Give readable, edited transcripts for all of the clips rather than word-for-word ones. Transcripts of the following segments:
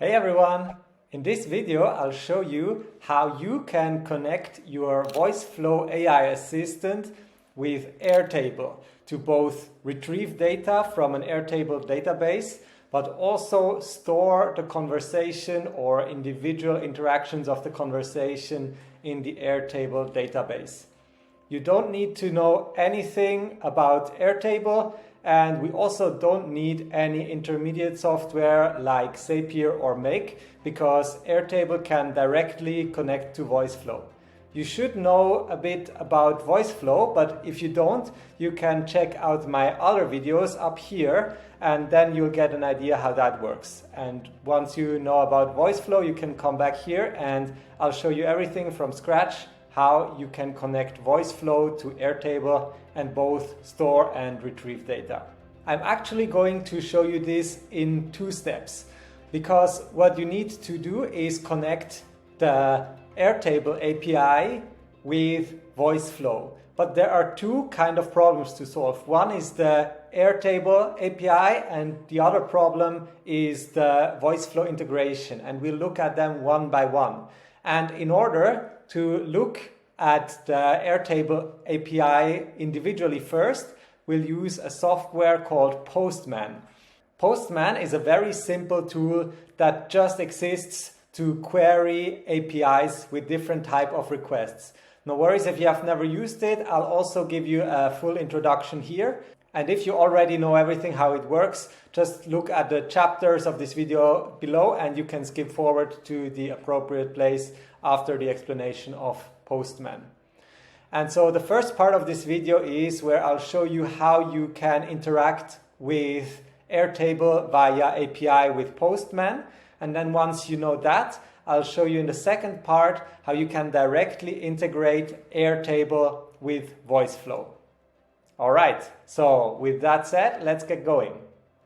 Hey everyone! In this video I'll show you how you can connect your VoiceFlow AI assistant with AirTable to both retrieve data from an AirTable database but also store the conversation or individual interactions of the conversation in the AirTable database. You don't need to know anything about AirTable, and we also don't need any intermediate software like Zapier or Make, because AirTable can directly connect to VoiceFlow. You should know a bit about VoiceFlow, but if you don't, you can check out my other videos up here and then you'll get an idea how that works. And once you know about VoiceFlow, you can come back here and I'll show you everything from scratch, how you can connect VoiceFlow to AirTable and both store and retrieve data. I'm actually going to show you this in 2 steps, because what you need to do is connect the AirTable API with VoiceFlow. But there are 2 kind of problems to solve. One is the AirTable API and the other problem is the VoiceFlow integration, and we'll look at them one by one. And in order to look at the AirTable API individually first, we'll use a software called Postman. Postman is a very simple tool that just exists to query APIs with different type of requests. No worries if you have never used it, I'll also give you a full introduction here. And if you already know everything how it works, just look at the chapters of this video below and you can skip forward to the appropriate place after the explanation of Postman. And so the first part of this video is where I'll show you how you can interact with AirTable via API with Postman. And then once you know that, I'll show you in the second part how you can directly integrate AirTable with VoiceFlow. All right, so with that said, let's get going.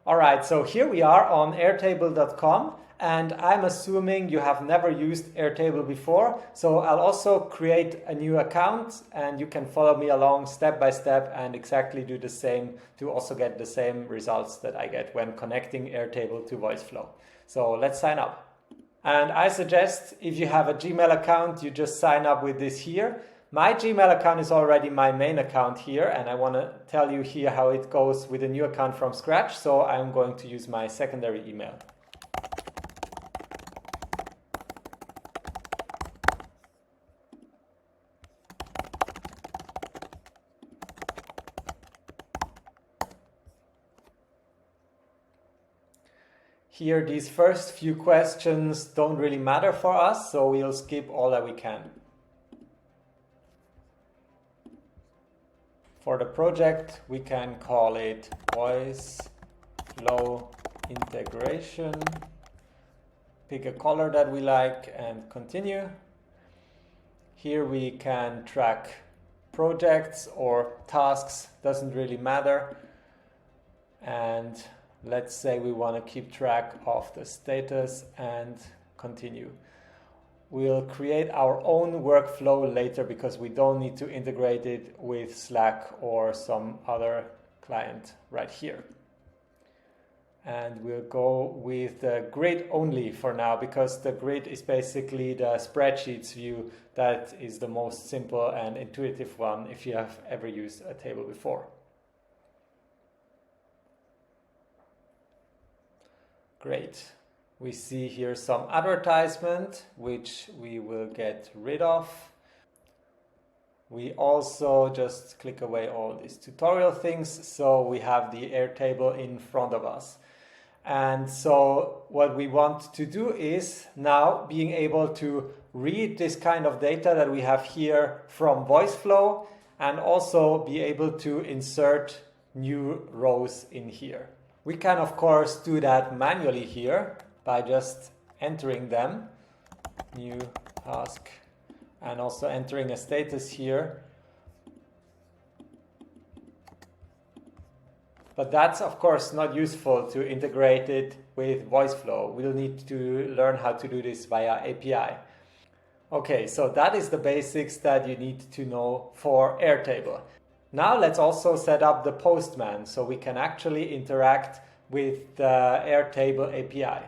All right, so here we are on airtable.com, and I'm assuming you have never used AirTable before, so I'll also create a new account and you can follow me along step by step and exactly do the same to also get the same results that I get when connecting AirTable to VoiceFlow. So let's sign up. And I suggest if you have a Gmail account, you just sign up with this here. My Gmail account is already my main account here, and I want to tell you here how it goes with a new account from scratch, so I'm going to use my secondary email. Here, these first few questions don't really matter for us, so we'll skip all that we can. For the project, we can call it VoiceFlow integration. Pick a color that we like and continue. Here we can track projects or tasks, doesn't really matter. And let's say we want to keep track of the status and continue. We'll create our own workflow later because we don't need to integrate it with Slack or some other client right here. And we'll go with the grid only for now, because the grid is basically the spreadsheets view that is the most simple and intuitive one if you have ever used a table before. Great. We see here some advertisement, which we will get rid of. We also just click away all these tutorial things, so we have the Airtable in front of us. And so what we want to do is now being able to read this kind of data that we have here from VoiceFlow and also be able to insert new rows in here. We can of course do that manually here by just entering them, new task, and also entering a status here. But that's of course not useful to integrate it with VoiceFlow. We'll need to learn how to do this via API. Okay, so that is the basics that you need to know for AirTable. Now let's also set up the Postman so we can actually interact with the AirTable API.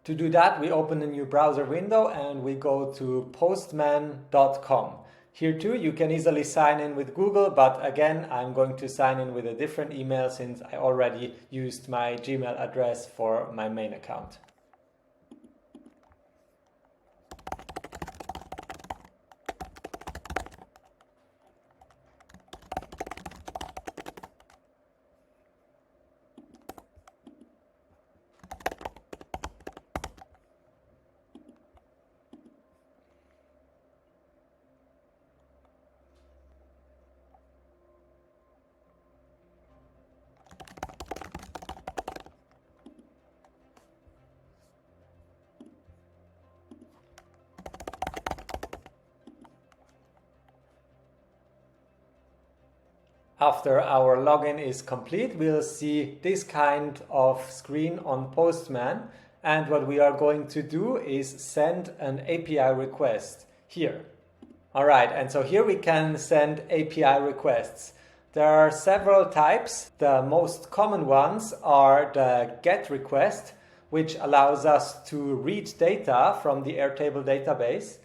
To do that, we open a new browser window and we go to postman.com. Here too, you can easily sign in with Google, but again, I'm going to sign in with a different email since I already used my Gmail address for my main account. After our login is complete, we'll see this kind of screen on Postman. And what we are going to do is send an API request here. All right, and so here we can send API requests. There are several types. The most common ones are the GET request, which allows us to read data from the Airtable database.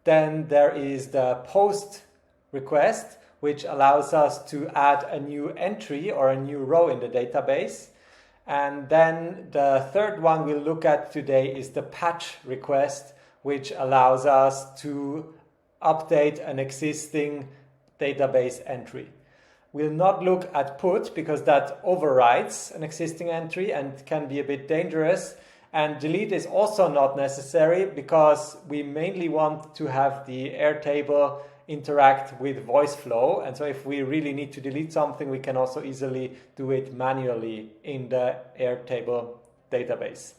Then there is the POST request, which allows us to add a new entry or a new row in the database. And then the third one we'll look at today is the PATCH request, which allows us to update an existing database entry. We'll not look at PUT because that overrides an existing entry and can be a bit dangerous. And delete is also not necessary because we mainly want to have the Airtable interact with VoiceFlow, and so if we really need to delete something, we can also easily do it manually in the Airtable database.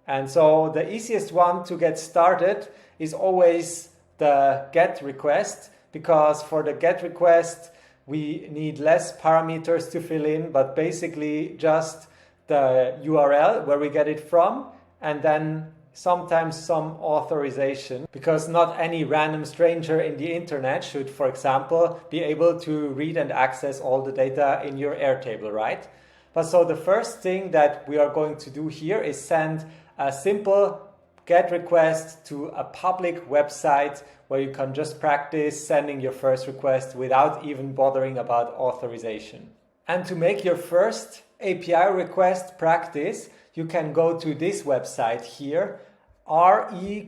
And so the easiest one to get started is always the GET request, because for the GET request we need less parameters to fill in, but basically just the URL where we get it from, and then sometimes some authorization, because not any random stranger in the internet should, for example, be able to read and access all the data in your Airtable, right? But so the first thing that we are going to do here is send a simple GET request to a public website where you can just practice sending your first request without even bothering about authorization. And to make your first API request practice, you can go to this website here, reqres.in,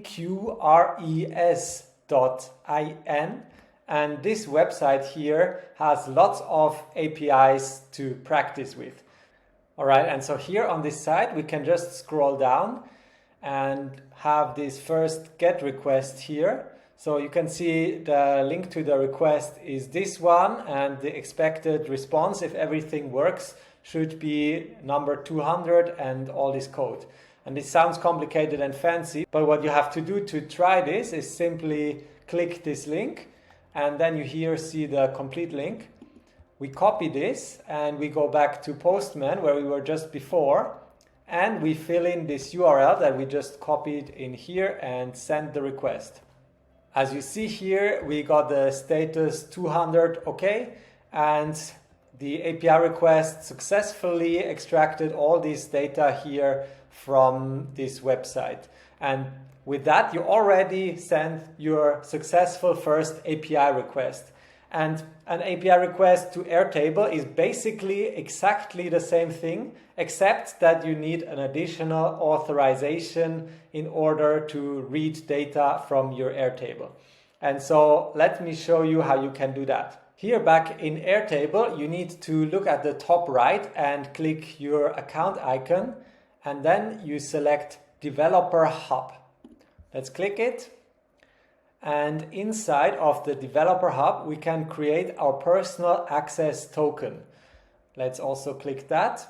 and this website here has lots of APIs to practice with. All right, and so here on this side we can just scroll down and have this first GET request here. So you can see the link to the request is this one, and the expected response, if everything works, should be number 200 and all this code. And it sounds complicated and fancy, but what you have to do to try this is simply click this link, and then you here see the complete link. We copy this and we go back to Postman where we were just before, and we fill in this URL that we just copied in here and send the request. As you see here, we got the status 200 OK, and the API request successfully extracted all this data here from this website. And with that, you already sent your successful first API request. And an API request to Airtable is basically exactly the same thing, except that you need an additional authorization in order to read data from your Airtable. And so let me show you how you can do that. Here back in Airtable, you need to look at the top right and click your account icon, and then you select Developer Hub. Let's click it. And inside of the Developer Hub, we can create our personal access token. Let's also click that.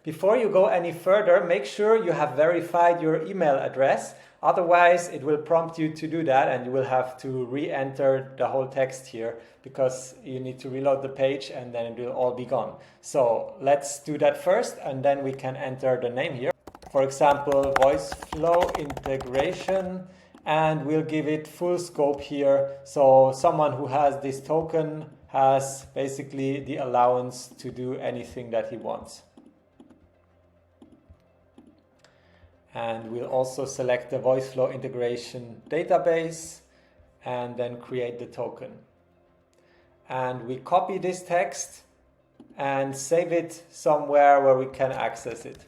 Before you go any further, make sure you have verified your email address. Otherwise, it will prompt you to do that, and you will have to re-enter the whole text here because you need to reload the page and then it will all be gone. So let's do that first, and then we can enter the name here. For example, VoiceFlow integration, and we'll give it full scope here. So someone who has this token has basically the allowance to do anything that he wants. And we'll also select the VoiceFlow integration database and then create the token. And we copy this text and save it somewhere where we can access it.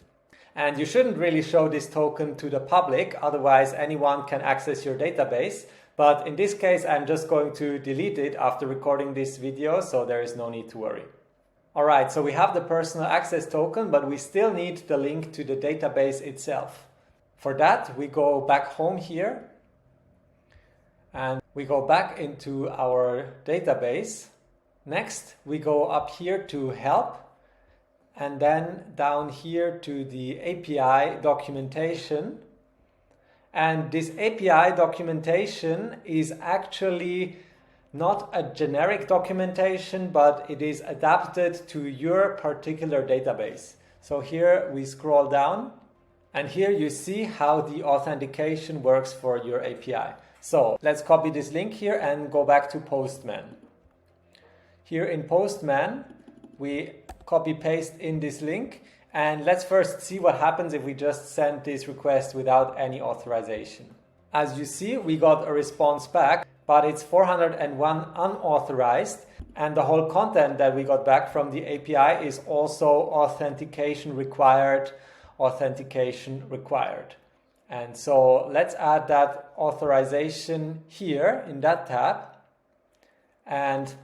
And you shouldn't really show this token to the public, otherwise anyone can access your database. But in this case, I'm just going to delete it after recording this video, so there is no need to worry. All right, so we have the personal access token, but we still need the link to the database itself. For that, we go back home here and we go back into our database. Next, we go up here to help and then down here to the API documentation. And this API documentation is actually not a generic documentation, but it is adapted to your particular database. So here we scroll down and here you see how the authentication works for your API. So let's copy this link here and go back to Postman. Here in Postman, we copy paste in this link, and let's first see what happens if we just send this request without any authorization. As you see, we got a response back, but it's 401 unauthorized, and the whole content that we got back from the API is also authentication required. And so let's add that authorization here in that tab, and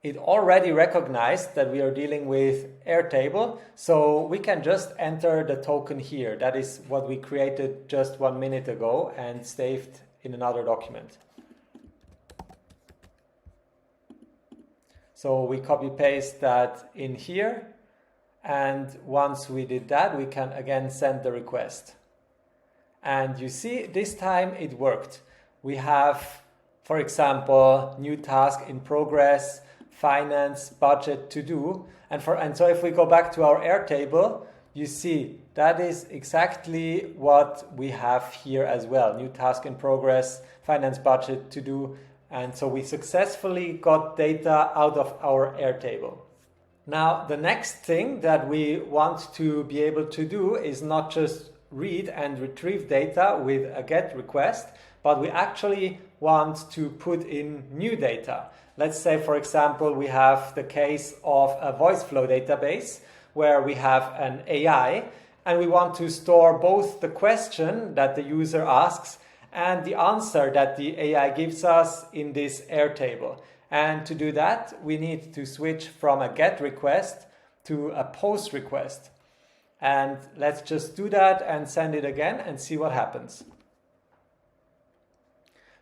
it already recognized that we are dealing with AirTable, so we can just enter the token here. That is what we created just 1 minute ago and saved in another document. So we copy paste that in here, and once we did that, we can again send the request. And you see, this time it worked. We have, for example, new task in progress, finance, budget, to do. And so if we go back to our Airtable, you see that is exactly what we have here as well. New task in progress, finance, budget, to do. And so we successfully got data out of our Airtable. Now, the next thing that we want to be able to do is not just read and retrieve data with a GET request, but we actually want to put in new data. Let's say, for example, we have the case of a VoiceFlow database where we have an AI and we want to store both the question that the user asks and the answer that the AI gives us in this Airtable. And to do that, we need to switch from a GET request to a POST request. And let's just do that and send it again and see what happens.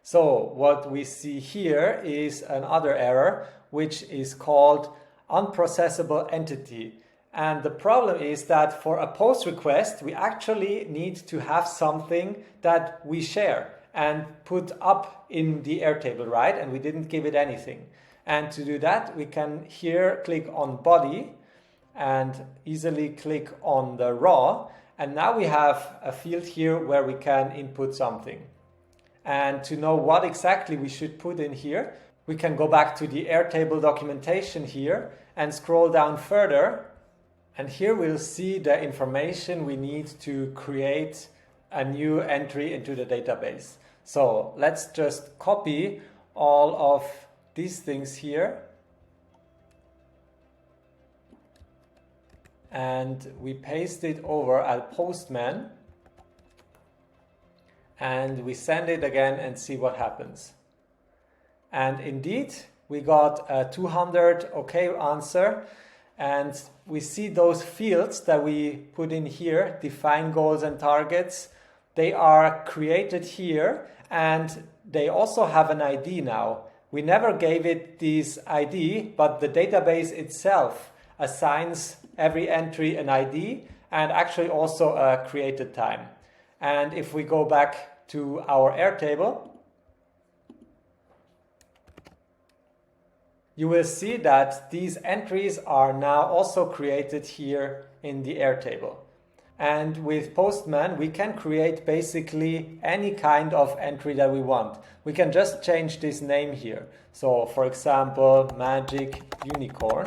So what we see here is another error, which is called unprocessable entity. And the problem is that for a POST request, we actually need to have something that we share and put up in the Airtable, right? And we didn't give it anything. And to do that, we can here click on body and easily click on the raw. And now we have a field here where we can input something. And to know what exactly we should put in here, we can go back to the Airtable documentation here and scroll down further. And here we'll see the information we need to create a new entry into the database. So let's just copy all of these things here. And we paste it over at Postman. And we send it again and see what happens. And indeed, we got a 200 OK answer. And we see those fields that we put in here, define goals and targets. They are created here and they also have an ID now. We never gave it this ID, but the database itself assigns every entry an ID and actually also a created time. And if we go back to our Airtable, you will see that these entries are now also created here in the Airtable. And with Postman, we can create basically any kind of entry that we want. We can just change this name here. So for example, Magic Unicorn.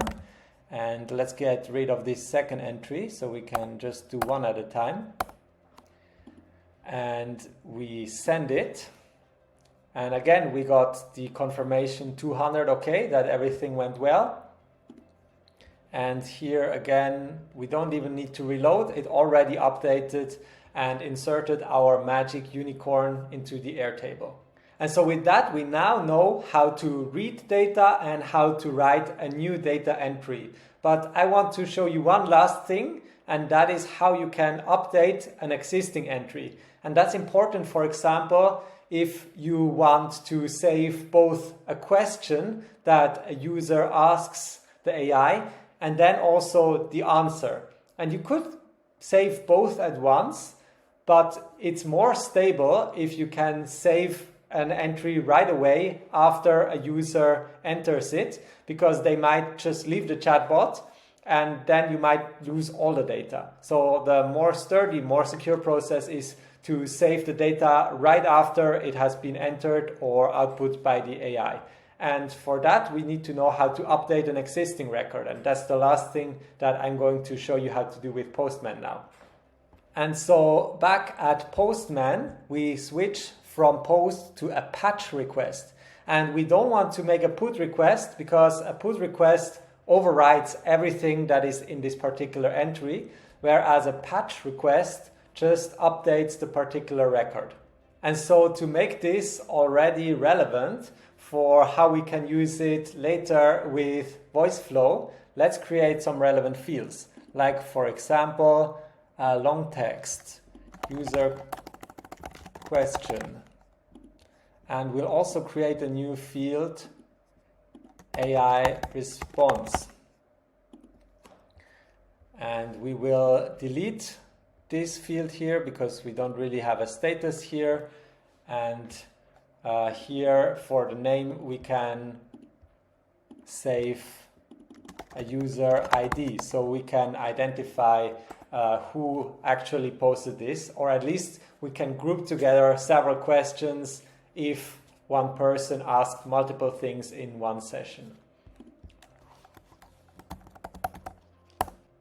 And let's get rid of this second entry so we can just do one at a time. and we send it. And again, we got the confirmation 200, okay, that everything went well. And here again, we don't even need to reload. It already updated and inserted our magic unicorn into the Airtable. And so with that, we now know how to read data and how to write a new data entry. But I want to show you one last thing, and that is how you can update an existing entry. And that's important, for example, if you want to save both a question that a user asks the AI and then also the answer. And you could save both at once, but it's more stable if you can save an entry right away after a user enters it, because they might just leave the chatbot and then you might lose all the data. So the more sturdy, more secure process is to save the data right after it has been entered or output by the AI. And for that, we need to know how to update an existing record. And that's the last thing that I'm going to show you how to do with Postman now. And so back at Postman, we switch from post to a patch request. And we don't want to make a put request because a put request overrides everything that is in this particular entry, whereas a patch request just updates the particular record. And so to make this already relevant for how we can use it later with VoiceFlow, let's create some relevant fields. Like, for example, a long text, user question. And we'll also create a new field, AI response. And we will delete this field here because we don't really have a status here. And here for the name we can save a user ID, so we can identify who actually posted this, or at least we can group together several questions if one person asked multiple things in one session.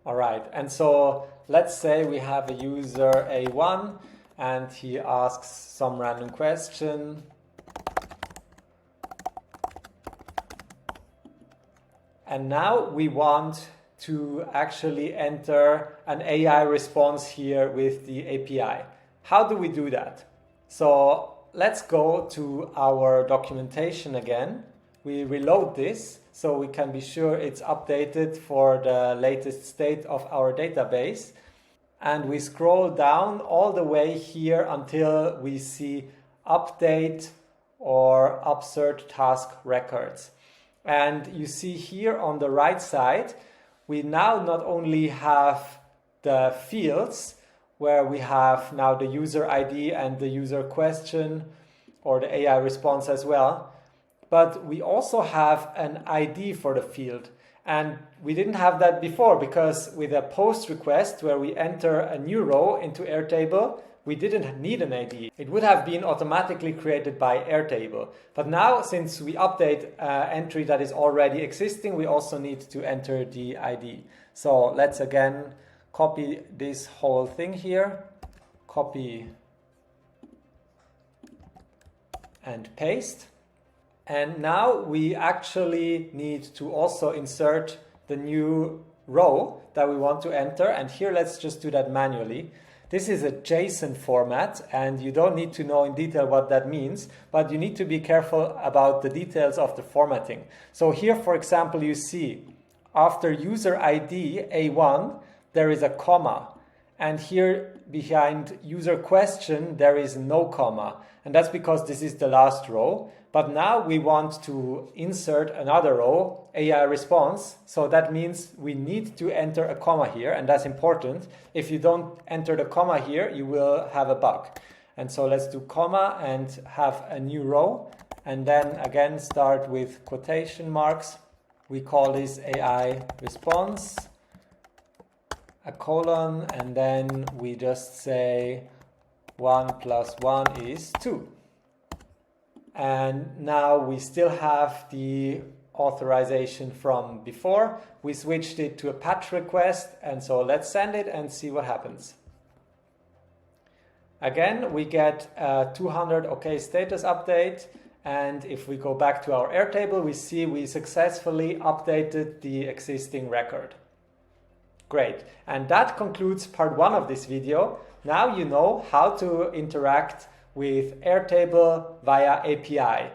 All right, and so let's say we have a user A1 and he asks some random question. And now we want to actually enter an AI response here with the API. How do we do that? So let's go to our documentation again. We reload this so we can be sure it's updated for the latest state of our database. And we scroll down all the way here until we see update or upsert task records. And you see here on the right side, we now not only have the fields where we have now the user ID and the user question or the AI response as well, but we also have an ID for the field. And we didn't have that before because with a post request where we enter a new row into Airtable, we didn't need an ID. It would have been automatically created by Airtable. But now, since we update an entry that is already existing, we also need to enter the ID. So let's again copy this whole thing here, copy and paste. And now we actually need to also insert the new row that we want to enter. And here, let's just do that manually. This is a JSON format, and you don't need to know in detail what that means, but you need to be careful about the details of the formatting. So here, for example, you see after user ID A1, there is a comma. And here behind user question, there is no comma. And that's because this is the last row. But now we want to insert another row, AI response. So that means we need to enter a comma here, and that's important. If you don't enter the comma here, you will have a bug. And so let's do comma and have a new row. And then again, start with quotation marks. We call this AI response, a colon, and then we just say 1 + 1 is 2. And now we still have the authorization from before. We switched it to a patch request, and so let's send it and see what happens. Again, we get a 200 OK status update. And if we go back to our Airtable, we see we successfully updated the existing record. Great. And that concludes part 1 of this video. Now you know how to interact with Airtable via API.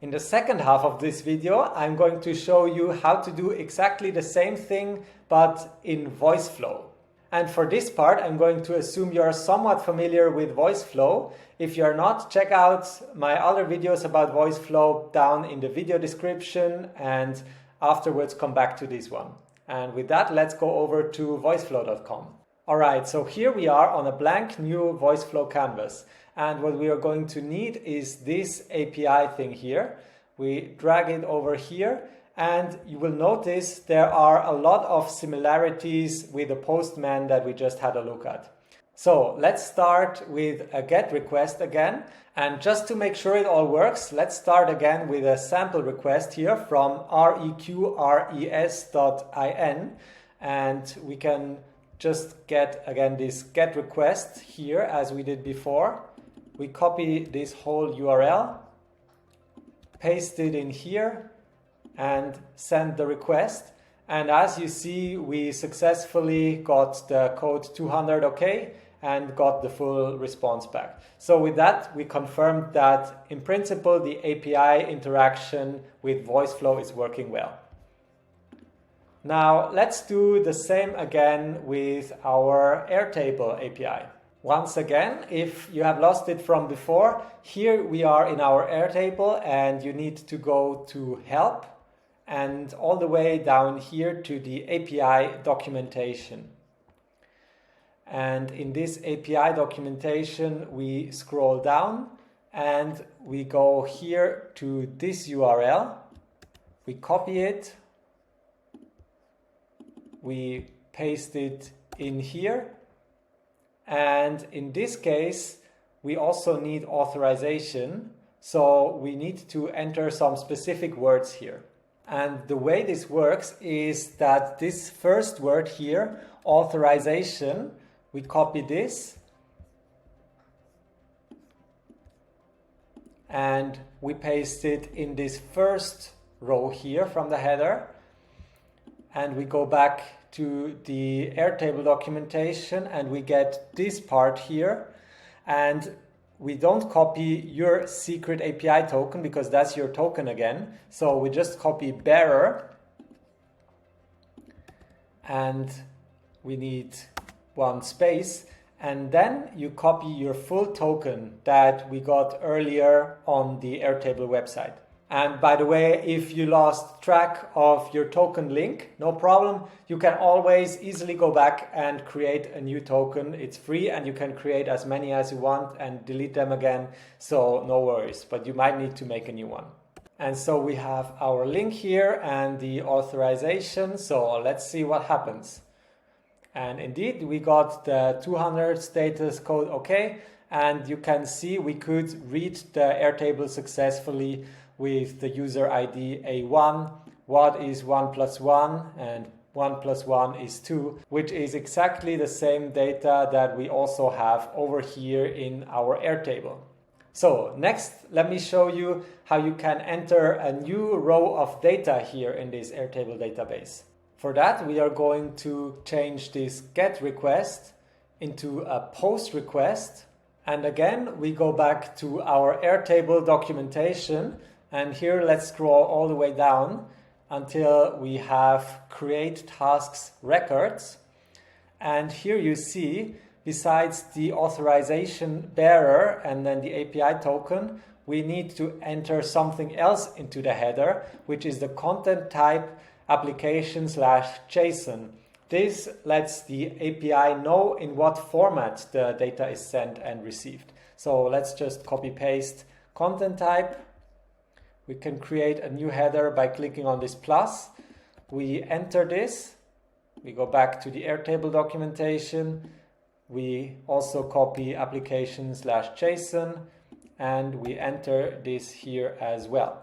In the second half of this video, I'm going to show you how to do exactly the same thing, but in VoiceFlow. And for this part, I'm going to assume you're somewhat familiar with VoiceFlow. If you're not, check out my other videos about VoiceFlow down in the video description, and afterwards come back to this one. And with that, let's go over to voiceflow.com. Alright, so here we are on a blank new VoiceFlow canvas. And what we are going to need is this API thing here. We drag it over here, and you will notice there are a lot of similarities with the Postman that we just had a look at. So let's start with a GET request again. And just to make sure it all works, let's start again with a sample request here from reqres.in. And we can just get again this GET request here as we did before. We copy this whole URL, paste it in here, and send the request. And as you see, we successfully got the code 200 OK and got the full response back. So with that, we confirmed that in principle, the API interaction with VoiceFlow is working well. Now let's do the same again with our Airtable API. Once again, if you have lost it from before, here we are in our Airtable, and you need to go to Help and all the way down here to the API documentation. And in this API documentation, we scroll down and we go here to this URL. We copy it. We paste it in here. And in this case, we also need authorization. So we need to enter some specific words here. And the way this works is that this first word here, authorization, we copy this and we paste it in this first row here from the header. And we go back to the Airtable documentation and we get this part here. And we don't copy your secret API token because that's your token again. So we just copy bearer, and we need one space, and then you copy your full token that we got earlier on the Airtable website. And by the way, if you lost track of your token link, no problem. You can always easily go back and create a new token. It's free and you can create as many as you want and delete them again. So no worries, but you might need to make a new one. And so we have our link here and the authorization. So let's see what happens. And indeed, we got the 200 status code OK. And you can see we could read the Airtable successfully with the user ID A1, what is 1 plus 1, and 1 plus 1 is 2, which is exactly the same data that we also have over here in our Airtable. So next, let me show you how you can enter a new row of data here in this Airtable database. For that, we are going to change this GET request into a POST request. And again, we go back to our Airtable documentation. And here, let's scroll all the way down until we have create tasks records. And here you see, besides the authorization bearer and then the API token, we need to enter something else into the header, which is the content type application/JSON. This lets the API know in what format the data is sent and received. So let's just copy paste content type. We can create a new header by clicking on this plus. We enter this. We go back to the Airtable documentation. We also copy application/JSON and we enter this here as well.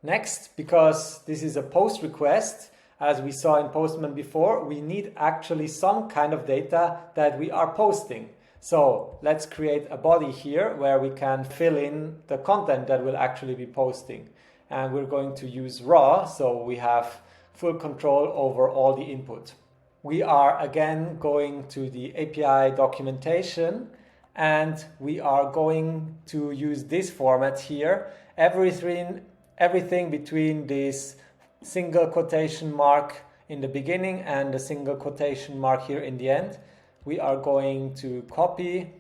Next, because this is a POST request, as we saw in Postman before, we need actually some kind of data that we are posting. So let's create a body here where we can fill in the content that we'll actually be posting. And we're going to use raw, so we have full control over all the input. We are again going to the API documentation, and we are going to use this format here. Everything between this single quotation mark in the beginning and the single quotation mark here in the end, we are going to copy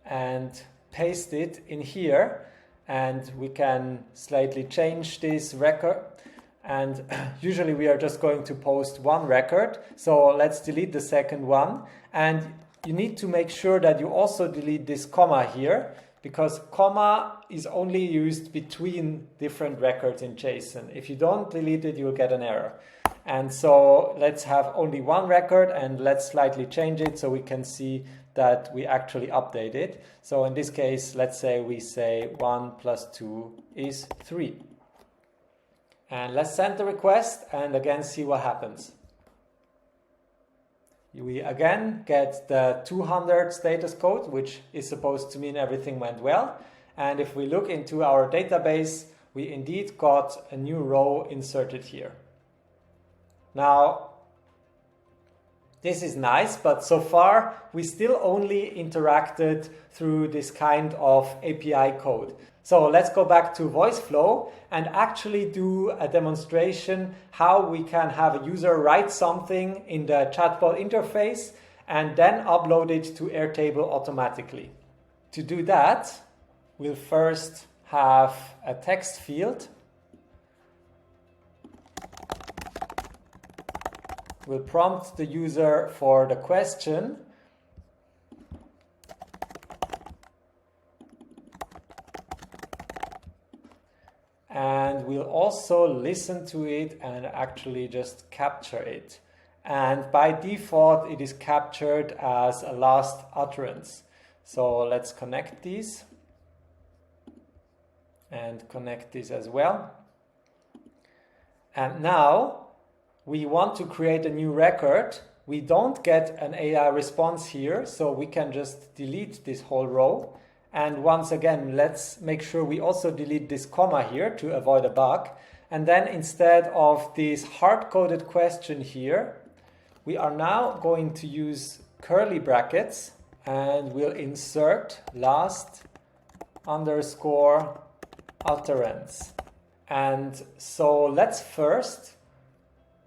and paste it in here, and we can slightly change this record, and usually we are just going to post one record, so let's delete the second one. And you need to make sure that you also delete this comma here, because comma is only used between different records in JSON. If you don't delete it, you'll get an error. And so let's have only one record, and let's slightly change it so we can see that we actually update it. So in this case, let's say we say 1 + 2 is 3. And let's send the request and again see what happens. We again get the 200 status code, which is supposed to mean everything went well. And if we look into our database, we indeed got a new row inserted here. Now, this is nice, but so far we still only interacted through this kind of API code. So let's go back to VoiceFlow and actually do a demonstration how we can have a user write something in the ChatBot interface and then upload it to AirTable automatically. To do that, we'll first have a text field. We'll prompt the user for the question. And we'll also listen to it and actually just capture it. And by default, it is captured as a last utterance. So let's connect these and connect this as well. And now we want to create a new record. We don't get an AI response here, so we can just delete this whole row. And once again, let's make sure we also delete this comma here to avoid a bug. And then instead of this hard-coded question here, we are now going to use curly brackets, and we'll insert last underscore utterance. And so let's first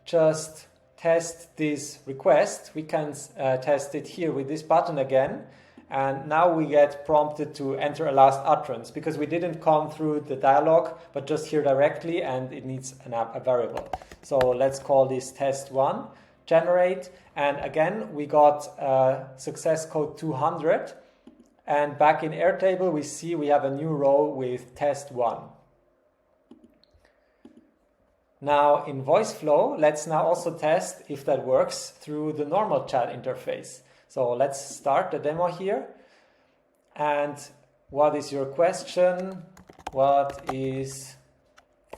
just test this request. We can test it here with this button again. And now we get prompted to enter a last utterance because we didn't come through the dialog, but just here directly, and it needs a variable. So let's call this test1, generate. And again, we got success code 200. And back in AirTable, we see we have a new row with test1. Now in VoiceFlow, let's now also test if that works through the normal chat interface. So let's start the demo here. And what is your question? What is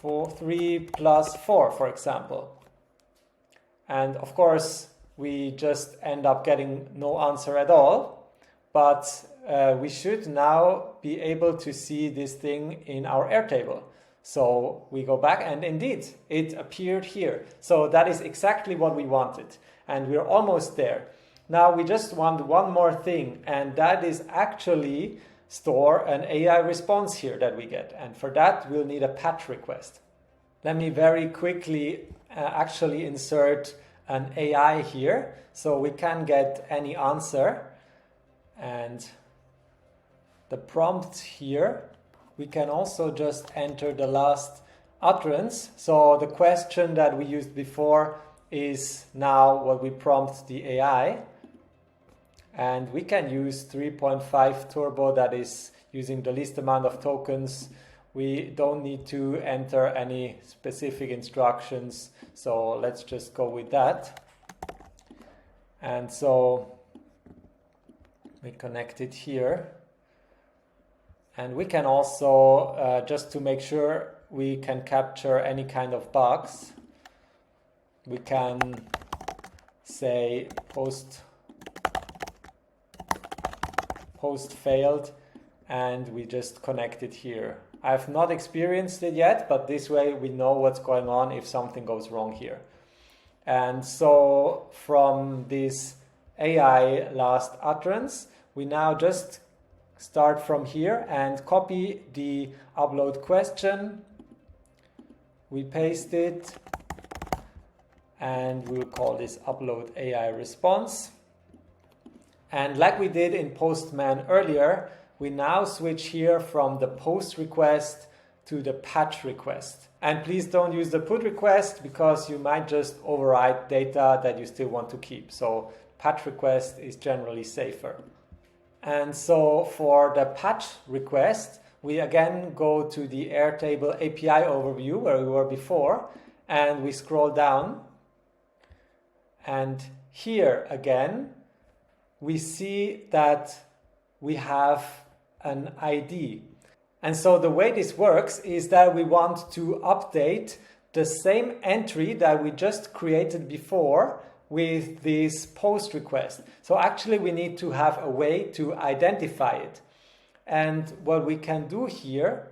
3 + 4, for example? And of course, we just end up getting no answer at all. But we should now be able to see this thing in our AirTable. So we go back and indeed, it appeared here. So that is exactly what we wanted. And we're almost there. Now we just want one more thing, and that is actually store an AI response here that we get. And for that, we'll need a patch request. Let me very quickly actually insert an AI here so we can get any answer. And the prompt here, we can also just enter the last utterance. So the question that we used before is now what we prompt the AI. And we can use 3.5 turbo, that is using the least amount of tokens. We don't need to enter any specific instructions. So let's just go with that. And so we connect it here. And we can also, just to make sure, we can capture any kind of bugs. We can say post failed, and we just connect it here. I've not experienced it yet, but this way we know what's going on if something goes wrong here. And so from this AI last utterance, we now just start from here and copy the upload question. We paste it, and we'll call this upload AI response. And like we did in Postman earlier, we now switch here from the post request to the patch request. And please don't use the put request, because you might just overwrite data that you still want to keep. So patch request is generally safer. And so for the patch request, we again go to the AirTable API overview where we were before, and we scroll down. And here again, we see that we have an ID. And so the way this works is that we want to update the same entry that we just created before with this post request. So actually we need to have a way to identify it. And what we can do here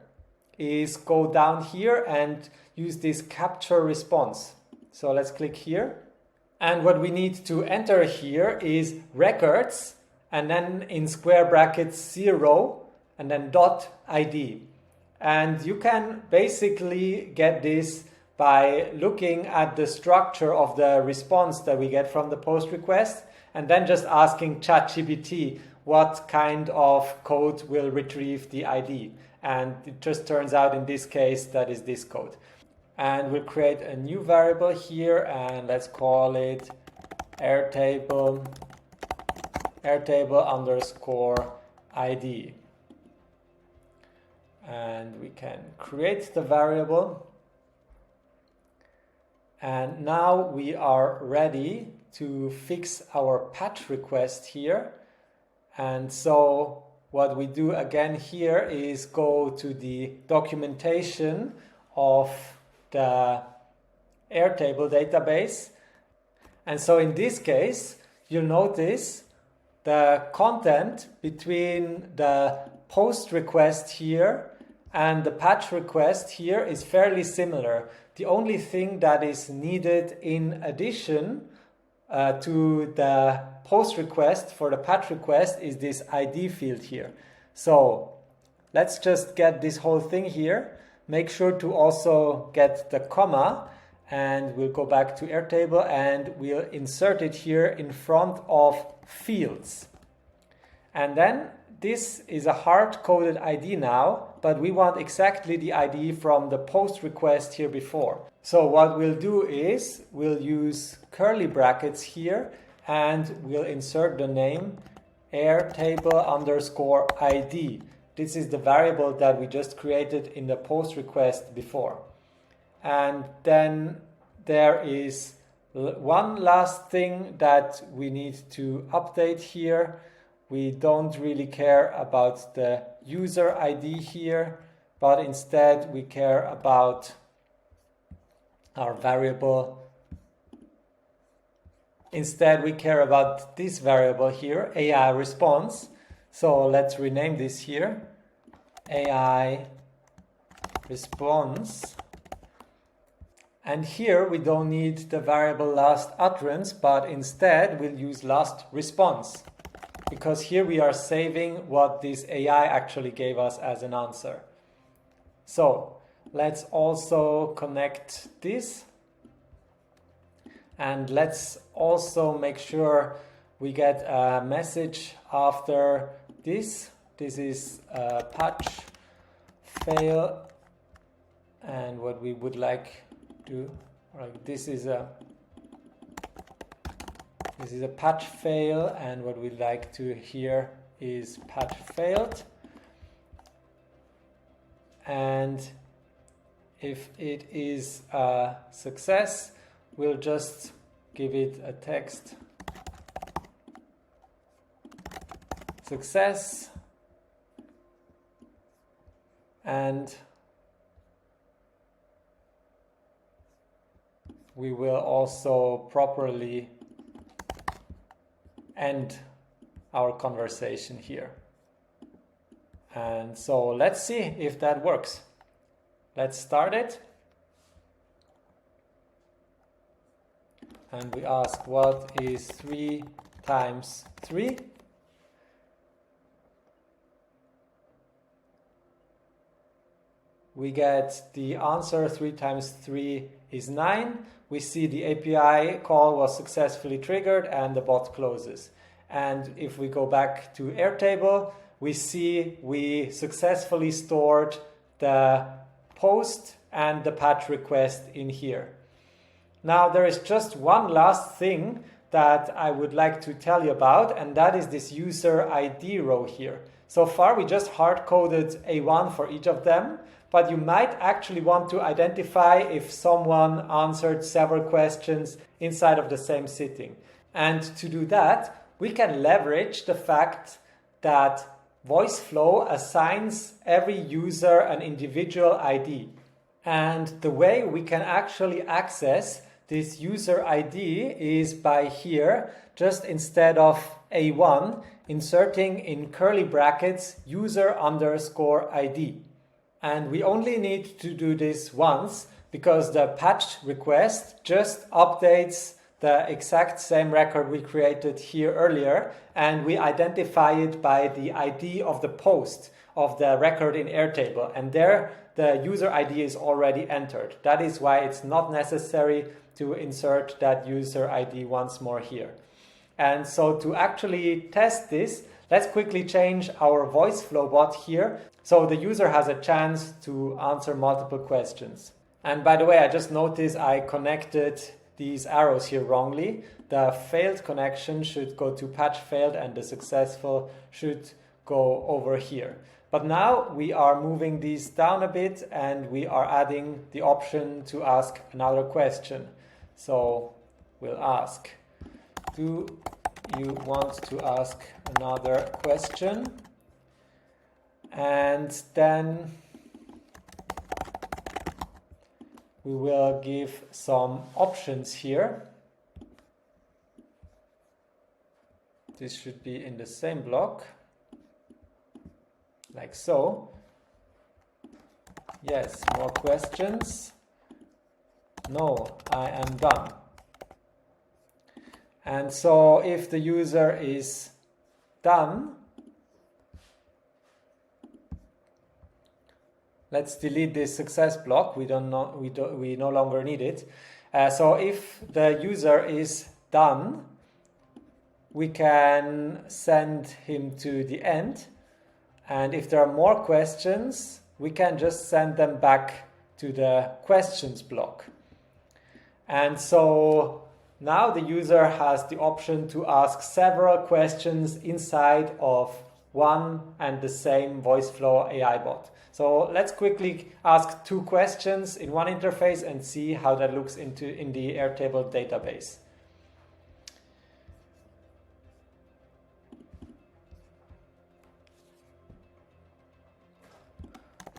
is go down here and use this capture response. So let's click here. And what we need to enter here is records, and then in square brackets 0, and then .id. And you can basically get this by looking at the structure of the response that we get from the post request, and then just asking ChatGPT what kind of code will retrieve the ID. And it just turns out in this case that is this code. And we'll create a new variable here, and let's call it AirTable underscore ID. And we can create the variable. And now we are ready to fix our patch request here. And so what we do again here is go to the documentation of the AirTable database. And so in this case, you'll notice the content between the post request here and the patch request here is fairly similar. The only thing that is needed in addition to the post request for the patch request is this ID field here. So let's just get this whole thing here. Make sure to also get the comma, and we'll go back to AirTable and we'll insert it here in front of fields. And then this is a hard-coded ID now, but we want exactly the ID from the post request here before. So what we'll do is we'll use curly brackets here, and we'll insert the name AirTable underscore ID. This is the variable that we just created in the post request before. And then there is one last thing that we need to update here. We don't really care about the user ID here, but instead we care about our variable. Instead we care about this variable here, AI response. So let's rename this here, AI response. And here we don't need the variable last utterance, but instead we'll use last response, because here we are saving what this AI actually gave us as an answer. So let's also connect this, and let's also make sure we get a message after this. This is a patch fail, and what we would like to, this is a patch fail, and what we'd like to hear is patch failed. And if it is a success, we'll just give it a text success, and we will also properly end our conversation here. And so let's see if that works. Let's start it. And we ask, what is 3 times 3? We get the answer, 3 times 3 is 9. We see the API call was successfully triggered and the bot closes. And if we go back to Airtable, we see we successfully stored the post and the patch request in here. Now there is just one last thing that I would like to tell you about, and that is this user ID row here. So far we just hard-coded A1 for each of them, but you might actually want to identify if someone answered several questions inside of the same sitting. And to do that, we can leverage the fact that VoiceFlow assigns every user an individual ID. And the way we can actually access this user ID is by here, just instead of A1, inserting in curly brackets user underscore ID. And we only need to do this once because the patch request just updates the exact same record we created here earlier, and we identify it by the ID of the post of the record in Airtable. And there the user ID is already entered. That is why it's not necessary to insert that user ID once more here. And so to actually test this, let's quickly change our VoiceFlow bot here so the user has a chance to answer multiple questions. And by the way, I just noticed I connected these arrows here wrongly. The failed connection should go to patch failed and the successful should go over here. But now we are moving these down a bit and we are adding the option to ask another question. So we'll ask, do you want to ask another question? And then we will give some options here. This should be in the same block, like so. Yes, more questions. No, I am done. And so if the user is done, let's delete this success block. We no longer need it. So if the user is done, we can send him to the end. And if there are more questions, we can just send them back to the questions block. And so now the user has the option to ask several questions inside of one and the same VoiceFlow AI bot. So let's quickly ask 2 questions in one interface and see how that looks in the Airtable database.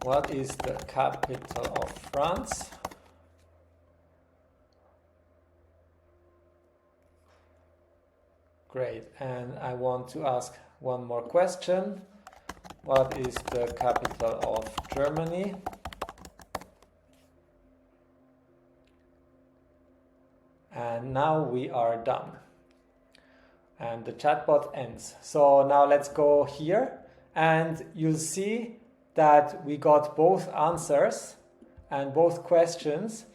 What is the capital of France? Great, and I want to ask one more question. What is the capital of Germany? And now we are done. And the chatbot ends. So now let's go here and you'll see that we got both answers and both questions.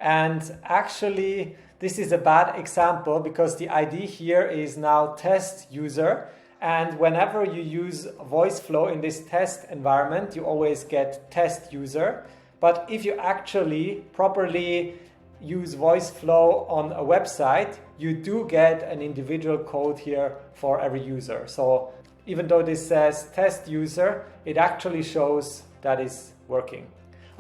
And actually, this is a bad example because the ID here is now test user. And whenever you use VoiceFlow in this test environment, you always get test user. But if you actually properly use VoiceFlow on a website, you do get an individual code here for every user. So even though this says test user, it actually shows that it's working.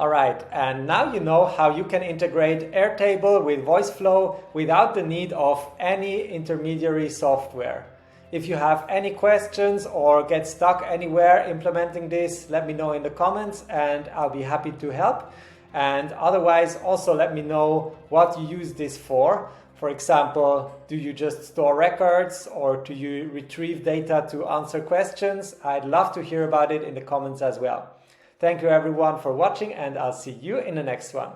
All right, and now you know how you can integrate Airtable with VoiceFlow without the need of any intermediary software. If you have any questions or get stuck anywhere implementing this, let me know in the comments and I'll be happy to help. And otherwise, also let me know what you use this for. For example, do you just store records or do you retrieve data to answer questions? I'd love to hear about it in the comments as well. Thank you everyone for watching, and I'll see you in the next one.